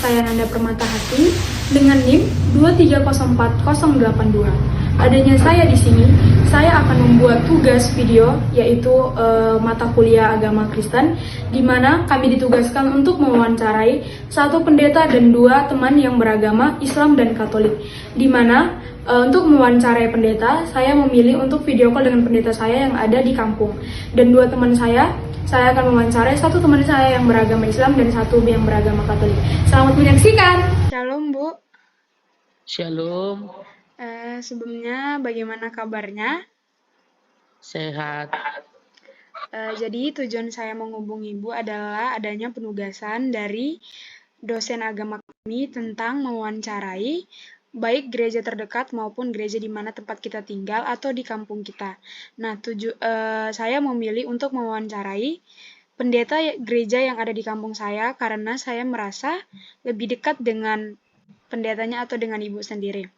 saya Nanda Permatahati dengan NIM 2304082. Adanya saya di sini, saya akan membuat tugas video yaitu mata kuliah agama Kristen, di mana kami ditugaskan untuk mewawancarai satu pendeta dan dua teman yang beragama Islam dan Katolik. Di mana untuk mewawancarai pendeta, saya memilih untuk video call dengan pendeta saya yang ada di kampung, dan dua teman saya akan mewawancarai satu teman saya yang beragama Islam dan satu yang beragama Katolik. Selamat menyaksikan. Shalom Bu. Shalom, Sebelumnya bagaimana kabarnya? sehat. Jadi tujuan saya menghubungi Ibu adalah adanya penugasan dari dosen agama kami tentang mewawancarai baik gereja terdekat maupun gereja di mana tempat kita tinggal atau di kampung kita. Nah, saya memilih untuk mewawancarai pendeta gereja yang ada di kampung saya karena saya merasa lebih dekat dengan pendetanya atau dengan Ibu sendiri.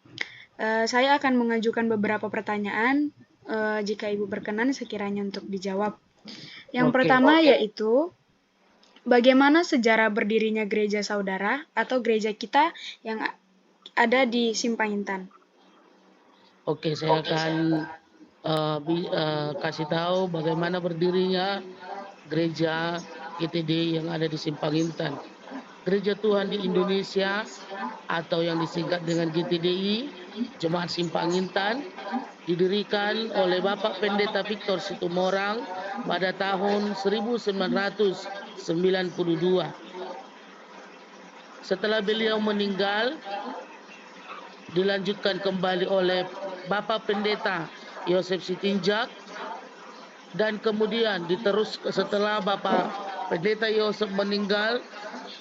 Saya akan mengajukan beberapa pertanyaan jika Ibu berkenan sekiranya untuk dijawab. Yang pertama yaitu, bagaimana sejarah berdirinya gereja saudara atau gereja kita yang ada di Simpang Intan? Oke, saya akan kasih tahu bagaimana berdirinya gereja GTD yang ada di Simpang Intan. Gereja Tuhan di Indonesia atau yang disingkat dengan GTDI, Jemaat Simpang Intan, didirikan oleh Bapak Pendeta Victor Situmorang pada tahun 1992. Setelah beliau meninggal, dilanjutkan kembali oleh Bapak Pendeta Yosef Sitinjak, dan kemudian setelah Bapak Pendeta Yosef meninggal,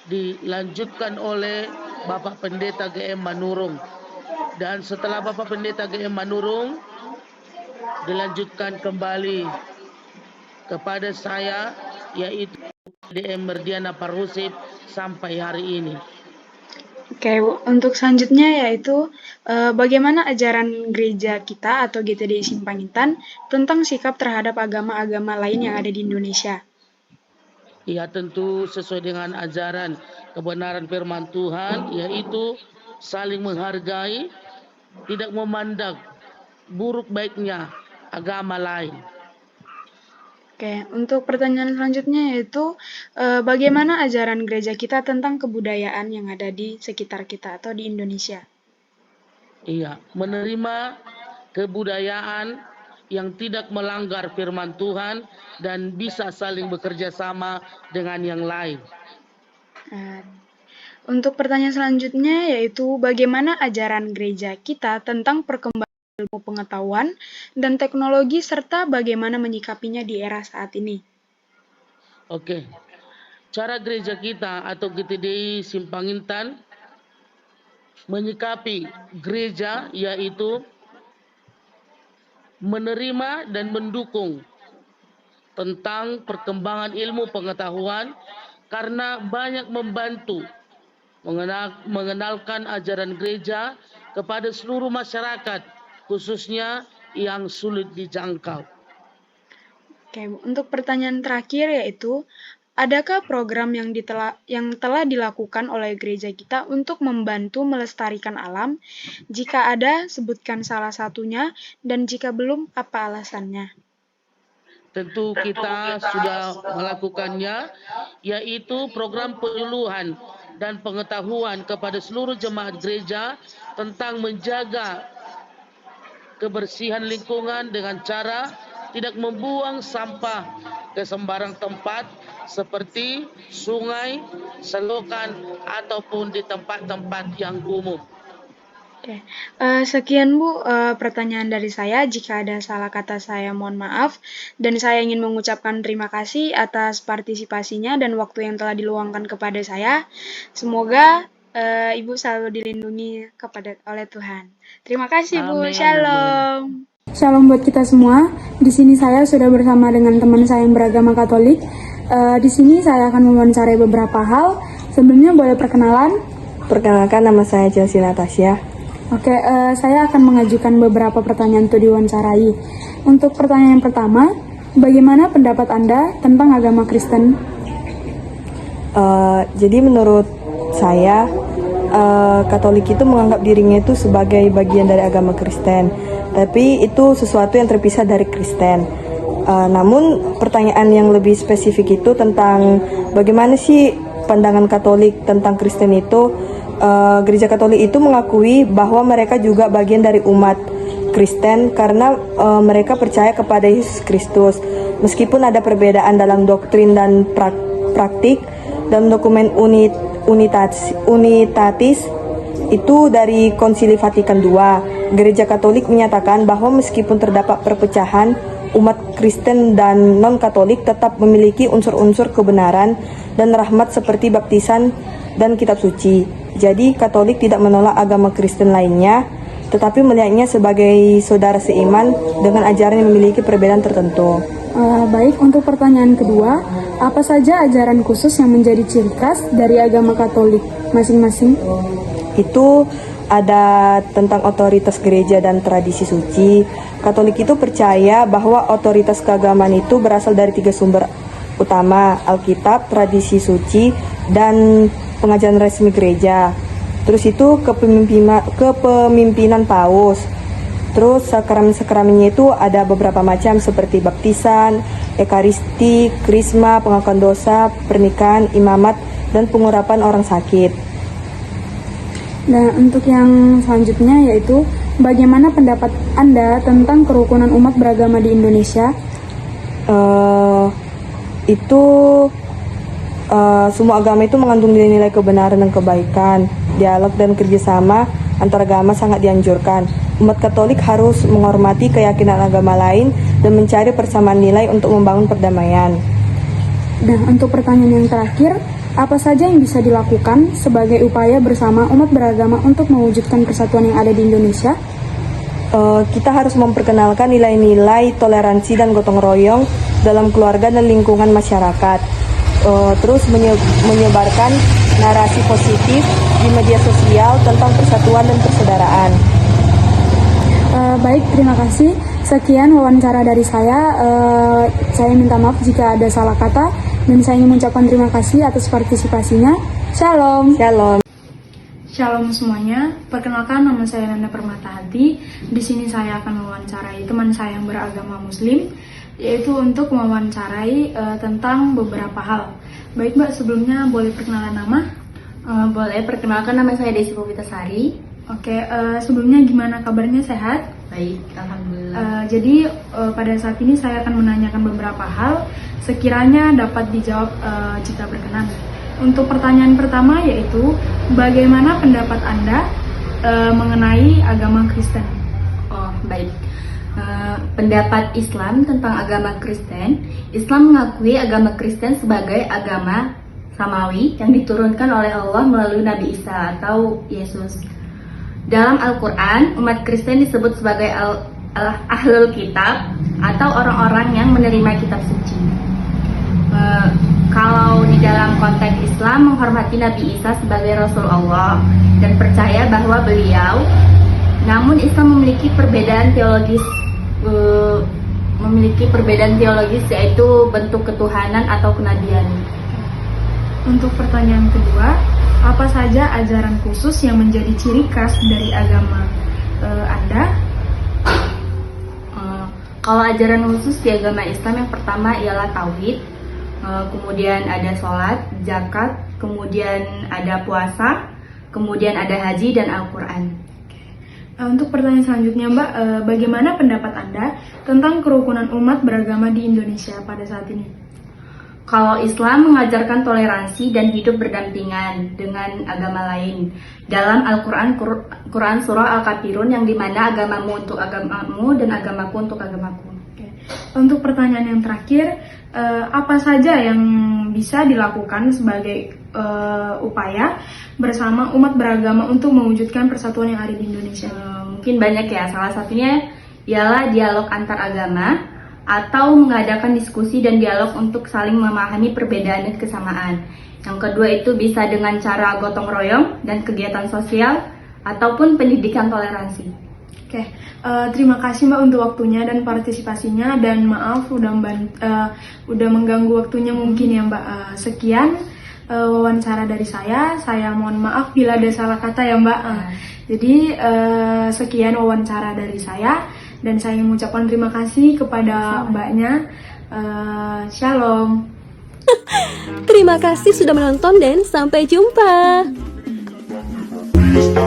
dilanjutkan oleh Bapak Pendeta GM Manurung, dan setelah Bapak Pendeta GM Manurung dilanjutkan kembali kepada saya, yaitu DM Merdiana Parhusip sampai hari ini. Oke, Bu. Untuk selanjutnya yaitu bagaimana ajaran gereja kita atau GTD Simpang Intan tentang sikap terhadap agama-agama lain yang ada di Indonesia? Ya, tentu sesuai dengan ajaran kebenaran firman Tuhan, yaitu saling menghargai, tidak memandang buruk baiknya agama lain. Oke, untuk pertanyaan selanjutnya yaitu bagaimana ajaran gereja kita tentang kebudayaan yang ada di sekitar kita atau di Indonesia? Iya, menerima kebudayaan yang tidak melanggar firman Tuhan dan bisa saling bekerja sama dengan yang lain. Untuk pertanyaan selanjutnya yaitu bagaimana ajaran gereja kita tentang perkembangan ilmu pengetahuan dan teknologi serta bagaimana menyikapinya di era saat ini? Oke, cara gereja kita atau GTDI Simpang Intan menyikapi gereja yaitu menerima dan mendukung tentang perkembangan ilmu pengetahuan karena banyak membantu mengenalkan ajaran gereja kepada seluruh masyarakat, khususnya yang sulit dijangkau. Oke, untuk pertanyaan terakhir yaitu, adakah program yang telah dilakukan oleh gereja kita untuk membantu melestarikan alam? Jika ada, sebutkan salah satunya, dan jika belum, apa alasannya? Tentu kita sudah melakukannya, yaitu program penyuluhan dan pengetahuan kepada seluruh jemaat gereja tentang menjaga kebersihan lingkungan dengan cara tidak membuang sampah ke sembarang tempat seperti sungai, selokan, ataupun di tempat-tempat yang umum. Oke, sekian Bu pertanyaan dari saya. Jika ada salah kata saya mohon maaf, dan saya ingin mengucapkan terima kasih atas partisipasinya dan waktu yang telah diluangkan kepada saya. Semoga Ibu selalu dilindungi oleh Tuhan. Terima kasih Bu. Amin. Shalom. Shalom buat kita semua. Di sini saya sudah bersama dengan teman saya yang beragama Katolik. Di sini saya akan mewawancarai beberapa hal. Sebelumnya boleh perkenalan? Perkenalkan, nama saya Chelsea Natasha. Oke, saya akan mengajukan beberapa pertanyaan untuk diwawancarai. Untuk pertanyaan yang pertama, bagaimana pendapat Anda tentang agama Kristen? Jadi menurut saya, Katolik itu menganggap dirinya itu sebagai bagian dari agama Kristen, tapi itu sesuatu yang terpisah dari Kristen. Namun pertanyaan yang lebih spesifik itu tentang bagaimana sih pandangan Katolik tentang Kristen itu. Gereja Katolik itu mengakui bahwa mereka juga bagian dari umat Kristen karena mereka percaya kepada Yesus Kristus. Meskipun ada perbedaan dalam doktrin dan praktik, dalam dokumen Unitatis itu dari Konsili Vatikan II, Gereja Katolik menyatakan bahwa meskipun terdapat perpecahan, umat Kristen dan non-Katolik tetap memiliki unsur-unsur kebenaran dan rahmat seperti baptisan dan kitab suci. Jadi Katolik tidak menolak agama Kristen lainnya, tetapi melihatnya sebagai saudara seiman dengan ajaran yang memiliki perbedaan tertentu. Baik, untuk pertanyaan kedua, apa saja ajaran khusus yang menjadi ciri khas dari agama Katolik masing-masing? Itu ada tentang otoritas gereja dan tradisi suci. Katolik itu percaya bahwa otoritas keagamaan itu berasal dari 3 sumber utama: Alkitab, tradisi suci, dan pengajaran resmi gereja. Terus itu kepemimpinan paus. Terus sakramen-sakramennya itu ada beberapa macam seperti baptisan, ekaristi, krisma, pengakuan dosa, pernikahan, imamat, dan pengurapan orang sakit. Nah, untuk yang selanjutnya yaitu bagaimana pendapat Anda tentang kerukunan umat beragama di Indonesia? Semua agama itu mengandung nilai-nilai kebenaran dan kebaikan. Dialog dan kerjasama antar agama sangat dianjurkan. Umat Katolik harus menghormati keyakinan agama lain dan mencari persamaan nilai untuk membangun perdamaian. Nah, untuk pertanyaan yang terakhir, apa saja yang bisa dilakukan sebagai upaya bersama umat beragama untuk mewujudkan persatuan yang ada di Indonesia? Kita harus memperkenalkan nilai-nilai toleransi dan gotong royong dalam keluarga dan lingkungan masyarakat. Terus menyebarkan narasi positif di media sosial tentang persatuan dan persaudaraan. Baik, terima kasih. Sekian wawancara dari saya. Saya minta maaf jika ada salah kata dan saya ingin mengucapkan terima kasih atas partisipasinya. Shalom. Shalom. Shalom semuanya. Perkenalkan, nama saya Nanda Permatahati. Di sini saya akan mewawancarai teman saya yang beragama Muslim, yaitu untuk mewawancarai tentang beberapa hal. Baik Mbak, sebelumnya boleh perkenalan nama? Boleh, perkenalkan nama saya Desi Pupitasari. Oke, sebelumnya gimana kabarnya, sehat? Baik, alhamdulillah. Jadi pada saat ini saya akan menanyakan beberapa hal, sekiranya dapat dijawab jika berkenan. Untuk pertanyaan pertama yaitu, bagaimana pendapat Anda mengenai agama Kristen? Oh, baik. Pendapat Islam tentang agama Kristen, Islam mengakui agama Kristen sebagai agama samawi yang diturunkan oleh Allah melalui Nabi Isa atau Yesus. Dalam Al-Quran, umat Kristen disebut sebagai Ahlul Kitab atau orang-orang yang menerima kitab suci. Kalau di dalam konteks Islam menghormati Nabi Isa sebagai Rasul Allah dan percaya bahwa beliau, namun Islam memiliki perbedaan teologis yaitu bentuk ketuhanan atau kenabian. Untuk pertanyaan kedua, apa saja ajaran khusus yang menjadi ciri khas dari agama Anda? Kalau ajaran khusus di agama Islam yang pertama ialah tauhid, kemudian ada sholat, zakat, kemudian ada puasa, kemudian ada haji dan Al-Quran. Untuk pertanyaan selanjutnya Mbak, bagaimana pendapat Anda tentang kerukunan umat beragama di Indonesia pada saat ini? Kalau Islam mengajarkan toleransi dan hidup berdampingan dengan agama lain. Dalam Al-Quran surah Al-Kafirun yang dimana agamamu untuk agamamu dan agamaku untuk agamaku. Untuk pertanyaan yang terakhir, apa saja yang bisa dilakukan sebagai upaya bersama umat beragama untuk mewujudkan persatuan yang ada di Indonesia? Mungkin banyak ya, salah satunya ialah dialog antar agama atau mengadakan diskusi dan dialog untuk saling memahami perbedaan dan kesamaan. Yang kedua itu bisa dengan cara gotong royong dan kegiatan sosial ataupun pendidikan toleransi. Oke, terima kasih Mbak untuk waktunya dan partisipasinya, dan maaf udah mengganggu waktunya mungkin ya Mbak. Sekian, wawancara dari saya. Saya mohon maaf bila ada salah kata ya Mbak. Jadi sekian wawancara dari saya, dan saya mengucapkan terima kasih kepada Mbaknya. Shalom. Terima kasih sudah menonton dan sampai jumpa. Bisa